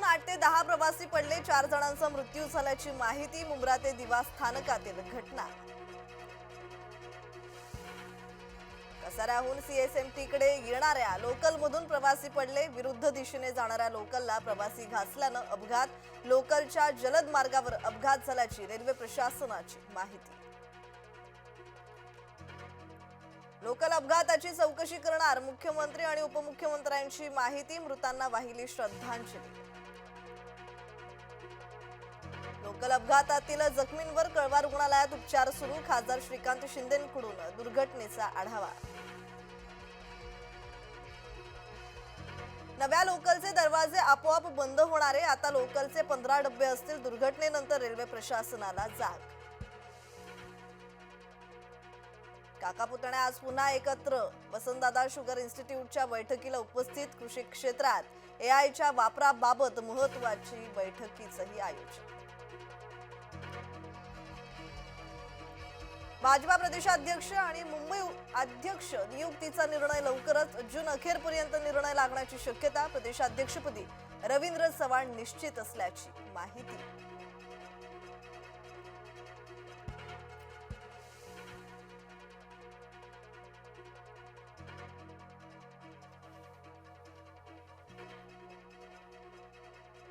अपघातातून 8 ते 10 प्रवासी पडले, 4 जणांचा मृत्यू झाल्याची माहिती. मुंब्रा ते दिवा स्थानकातील घटना. कसाऱ्याहून सीएसएमटीकडे येणाऱ्या लोकलमधून प्रवासी पडले, विरुद्ध दिशेने जाणाऱ्या लोकलला प्रवासी घासल्यानं अपघात. लोकलच्या जलद मार्गावर अपघात झाल्याची रेल्वे प्रशासनाची माहिती. लोकल अपघाताची चौकशी करणार मुख्यमंत्री आणि उपमुख्यमंत्र्यांची माहिती. मृतांना वाहिली श्रद्धांजली. लोकल अपघातातील जखमींवर कळवा रुग्णालयात उपचार सुरू. खासदार श्रीकांत शिंदेंकडून दुर्घटनेचा आढावा. नव्या लोकलचे दरवाजे आपोआप बंद होणारे, आता लोकलचे 15 डबे असतील. दुर्घटनेनंतर रेल्वे प्रशासनाला जाग. काका पुतणे आज पुन्हा एकत्र. वसंतदादा शुगर इन्स्टिट्यूटच्या बैठकीला उपस्थित. कृषी क्षेत्रात एआयच्या वापराबाबत महत्त्वाची बैठकीचंही आयोजन. भाजपा प्रदेशाध्यक्ष आणि मुंबई अध्यक्ष नियुक्तीचा निर्णय लवकरच. जून अखेरपर्यंत निर्णय लागण्याची शक्यता. प्रदेशाध्यक्षपदी रवींद्र चव्हाण निश्चित असल्याची माहिती.